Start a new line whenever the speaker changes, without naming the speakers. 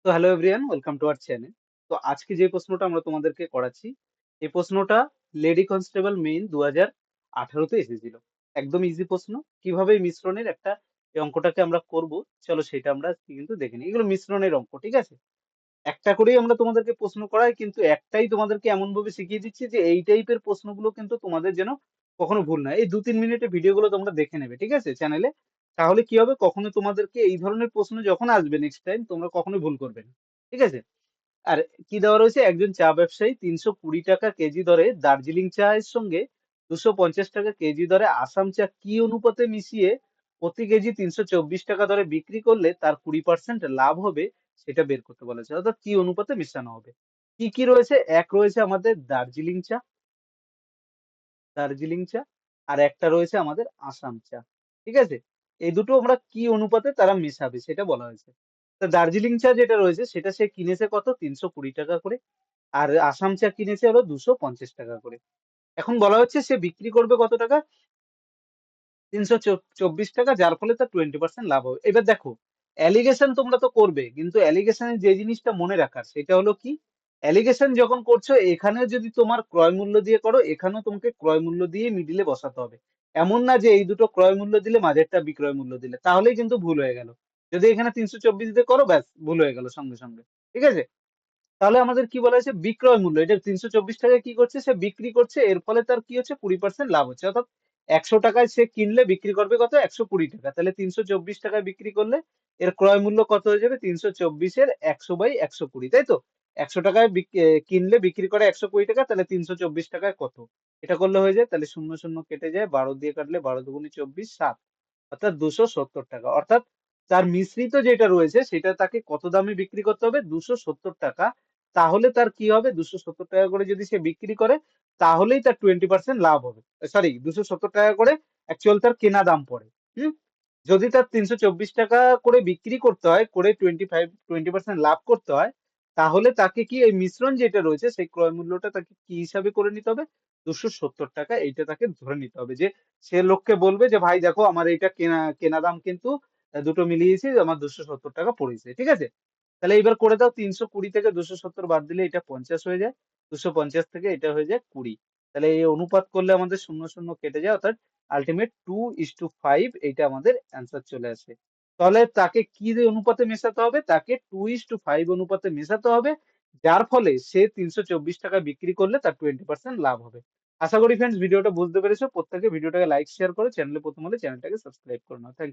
তো hello everyone, welcome to our channel. তো আজকে যে প্রশ্নটা আমরা তোমাদেরকে করাচ্ছি, এই প্রশ্নটা লেডি কনস্টেবল মেইন 2018-তে এসেছিল। একদম ইজি প্রশ্ন। কিভাবে এই মিশ্রণের এই অঙ্কটাকে আমরা করব, চলো সেটা আমরা আজকে কিন্তু দেখে নিই। এগুলো মিশ্রণের অঙ্ক, ঠিক আছে? একটা করেই আমরা তোমাদেরকে প্রশ্ন করাই, কিন্তু একটাই তোমাদেরকে এমন ভাবে শিখিয়ে দিচ্ছি যে এই টাইপের প্রশ্নগুলো কিন্তু তোমাদের যেন কখনো ভুল না। এই 2-3 মিনিটের ভিডিওগুলো তোমরা দেখে নেবে, ঠিক আছে, চ্যানেলে। তাহলে কি হবে, কখনো তোমাদেরকে এই ধরনের প্রশ্ন যখন আসবে নেক্সট টাইম, তোমরা কখনোই ভুল করবে না, ঠিক আছে? আর কি দেওয়া রয়েছে, একজন চা ব্যবসায়ী 320 টাকা কেজি দরে দার্জিলিং চায়ের সঙ্গে 250 টাকা কেজি দরে আসাম চা কি অনুপাতে মিশিয়ে প্রতি কেজি 324 টাকা দরে বিক্রি করলে তার 20% লাভ হবে, সেটা বের করতে বলেছে। অর্থাৎ কি অনুপাতে মেশানো হবে। কি কি রয়েছে, এক রয়েছে আমাদের দার্জিলিং চা, আর একটা রয়েছে আমাদের আসাম চা, ঠিক আছে? এই দুটো আমরা কি অনুপাতে তারা মেশাবে সেটা বলা হয়েছে। তা দার্জিলিং চা যেটা রয়েছে সেটা সে কিনেছে কত, 320 টাকা করে। আর আসাম চা কিনেছে হলো 250 টাকা করে। এখন বলা হচ্ছে সে বিক্রি করবে কত টাকা, 324 টাকা, যার ফলে তার 20% লাভ হবে। এবার দেখো, অ্যালিগেশন তোমরা তো করবে, কিন্তু অ্যালিগেশনে যে জিনিসটা মনে রাখার সেটা হলো কি, অ্যালিগেশন যখন করছো এখানে যদি তোমার ক্রয় মূল্য দিয়ে করো, এখানেও তোমাকে ক্রয় মূল্য দিয়ে মিডিলে বসাতে হবে। এমন না যে এই দুটো ক্রয় মূল্য দিলে মাঝেরটা বিক্রয় মূল্য দিলে, তাহলেই কিন্তু ভুল হয়ে গেল। যদি এখানে 324 দিয়ে করো, ব্যাস ভুল হয়ে গেল সঙ্গে সঙ্গে, ঠিক আছে? তাহলে আমাদের কি বলা হয়েছে, বিক্রয় মূল্য, এটা 324 টাকায় কি করছে, সে বিক্রি করছে, এর ফলে তার কি হচ্ছে, 20% লাভ হচ্ছে। অর্থাৎ 100 টাকায় সে কিনলে বিক্রি করবে কত, 120 টাকা। তাহলে 324 টাকায় বিক্রি করলে এর ক্রয় মূল্য কত হয়ে যাবে, 324-এর 100/120, তাই তো? 100 টাকায় কিনলে বিক্রি করে 120 টাকা, তাহলে 324 টাকায় কত, এটা করলে হয়ে যায়। তাহলে শূন্য শূন্য কেটে যায়, 12 দিয়ে কাটলে 12 দুগুণে 24, 7, অর্থাৎ 270 টাকা। অর্থাৎ তার মিশ্রিত যেটা রয়েছে সেটা তাকে কত দামে বিক্রি করতে হবে, 270 টাকা। তাহলে তার কি হবে, 270 টাকা করে যদি সে বিক্রি করে, তাহলেই তার 20% লাভ হবে। সরি, 270 টাকা করে অ্যাকচুয়াল তার কেনা দাম পড়ে। হুম। যদি তার 324 টাকা করে বিক্রি করতে হয়, করে 20% লাভ করতে হয়, তাহলে তাকে কি এই মিশ্রণ যেটা রয়েছে সেই ক্রয় মূল্যটা তাকে কি হিসাবে করে নিতে হবে, 270 টাকা, এইটা তাকে ধরে নিতে হবে। যে সে লোককে বলবে যে ভাই দেখো, আমার এইটা কেনা কেনা দাম কিন্তু দুটো মিলিয়েছি, আমার 270 টাকা পড়েছে, ঠিক আছে? তাহলে এবার করে দাও, 320 থেকে 270 বাদ দিলে এটা 50 হয়ে যায়, 250 থেকে এটা হয়ে যায় 20। তাহলে এই অনুপাত করলে আমাদের শূন্য শূন্য কেটে যায়, অর্থাৎ আলটিমেট 2:5, এইটা আমাদের অ্যান্সার চলে আসে। তাহলে তাকে কি যে অনুপাতে মেশাতে হবে, তাকে 2:5 অনুপাতে মেশাতে হবে, যার ফলে সে 324 টাকা বিক্রি করলে তার 20% লাভ হবে। আশা করি ফ্রেন্ডস ভিডিওটা বুঝতে পেরেছো। প্রত্যেকে ভিডিওটাকে লাইক শেয়ার করে, চ্যানেলে প্রথম হলে চ্যানেলটাকে সাবস্ক্রাইব করে নাও। থ্যাংক